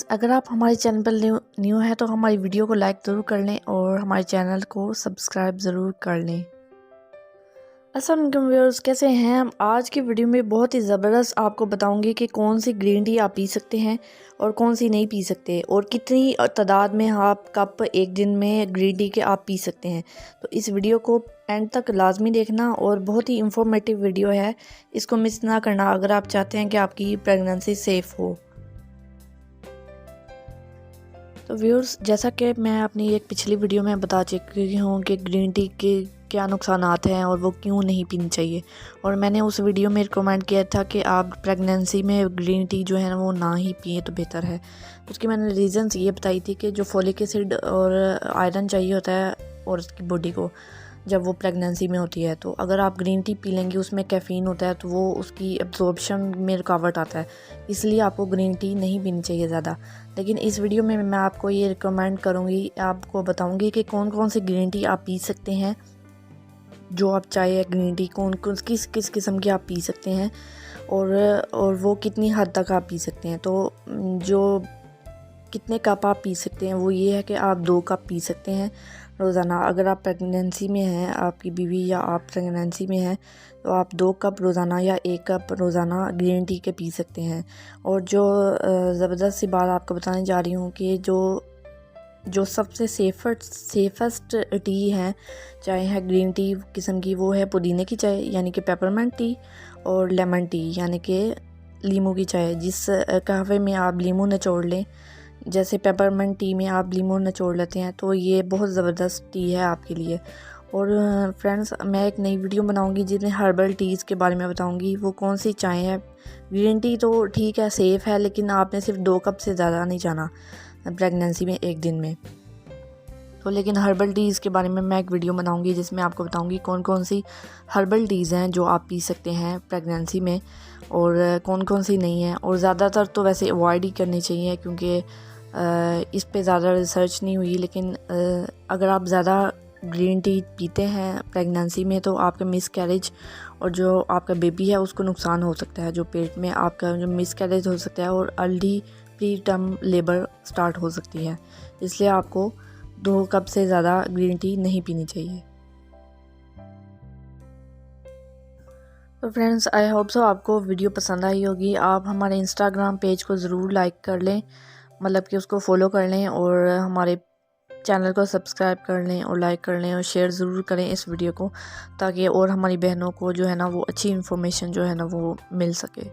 Friends, अगर आप हमारे चैनल पर न्यू है तो हमारी वीडियो को लाइक ज़रूर कर लें और हमारे चैनल को सब्सक्राइब ज़रूर कर लें। अस्सलाम वालेकुम व्यूअर्स, कैसे हैं हम? आज की वीडियो में बहुत ही ज़बरदस्त आपको बताऊंगी कि कौन सी ग्रीन टी आप पी सकते हैं और कौन सी नहीं पी सकते, और कितनी तादाद में आप कप एक दिन में ग्रीन टी के आप पी सकते हैं। तो इस वीडियो को एंड तक लाजमी देखना, और बहुत ही इंफॉर्मेटिव वीडियो है, इसको मिस ना करना अगर आप चाहते हैं कि आपकी प्रेगनेंसी सेफ़ हो। तो व्यूअर्स, जैसा कि मैं अपनी एक पिछली वीडियो में बता चुकी हूँ कि ग्रीन टी के क्या नुकसानात हैं और वो क्यों नहीं पीनी चाहिए, और मैंने उस वीडियो में रिकमेंड किया था कि आप प्रेगनेंसी में ग्रीन टी जो है ना वो ना ही पिए तो बेहतर है। उसकी मैंने रीज़न्स ये बताई थी कि जो फोलिक एसिड और आयरन चाहिए होता है और उसकी बॉडी को जब वो प्रेगनेंसी में होती है, तो अगर आप ग्रीन टी पी लेंगे उसमें कैफ़ीन होता है तो वो उसकी एब्जॉर्प्शन में रुकावट आता है, इसलिए आपको ग्रीन टी नहीं पीनी चाहिए ज़्यादा। लेकिन इस वीडियो में मैं आपको ये रिकमेंड करूँगी, आपको बताऊँगी कि कौन कौन सी ग्रीन टी आप पी सकते हैं, जो आप चाहे ग्रीन टी कौन कौन किस किस किस्म की आप पी सकते हैं, और वो कितनी हद तक आप पी सकते हैं। तो जो कितने कप आप पी सकते हैं वो ये है कि आप 2 कप पी सकते हैं रोज़ाना। अगर आप प्रेगनेंसी में हैं, आपकी बीवी या आप प्रेगनेंसी में हैं, तो आप 2 कप रोज़ाना या 1 कप रोज़ाना ग्रीन टी के पी सकते हैं। और जो ज़बरदस्त सी बात आपको बताने जा रही हूँ कि जो सबसे सेफ़ेस्ट टी है, चाय है ग्रीन टी किस्म की, वो है पुदीने की चाय यानी कि पेपरमेंट टी, और लेमन टी यानी कि लीमू की चाय। जिस कहवे में आप लीमू निचोड़ लें, जैसे पेपरमेंट टी में आप लीमू निचोड़ लेते हैं, तो ये बहुत ज़बरदस्त टी है आपके लिए। और फ्रेंड्स, मैं एक नई वीडियो बनाऊंगी जिसमें हर्बल टीज़ के बारे में बताऊंगी, वो कौन सी चाय है। ग्रीन टी तो ठीक है, सेफ़ है, लेकिन आपने सिर्फ 2 कप से ज़्यादा नहीं जाना प्रेगनेंसी में एक दिन में। तो लेकिन हर्बल टीज़ के बारे में मैं एक वीडियो बनाऊंगी जिसमें आपको बताऊंगी कौन कौन सी हर्बल टीज़ हैं जो आप पी सकते हैं प्रेगनेंसी में, और कौन कौन सी नहीं है। और ज़्यादातर तो वैसे अवॉइड ही करनी चाहिए, क्योंकि इस पे ज़्यादा रिसर्च नहीं हुई। लेकिन अगर आप ज़्यादा ग्रीन टी पीते हैं प्रेगनेंसी में तो आपका मिस कैरेज और जो आपका बेबी है उसको नुकसान हो सकता है, जो पेट में आपका जो मिस कैरेज हो सकता है, और early pre term labour start हो सकती है। इसलिए आपको 2 कप से ज़्यादा ग्रीन टी नहीं पीनी चाहिए। तो फ्रेंड्स, आई होप सो आपको वीडियो पसंद आई होगी। आप हमारे इंस्टाग्राम पेज को ज़रूर लाइक कर लें, मतलब कि उसको फॉलो कर लें, और हमारे चैनल को सब्सक्राइब कर लें और लाइक कर लें, और शेयर ज़रूर करें इस वीडियो को, ताकि और हमारी बहनों को जो है ना वो अच्छी इन्फॉर्मेशन जो है ना वो मिल सके।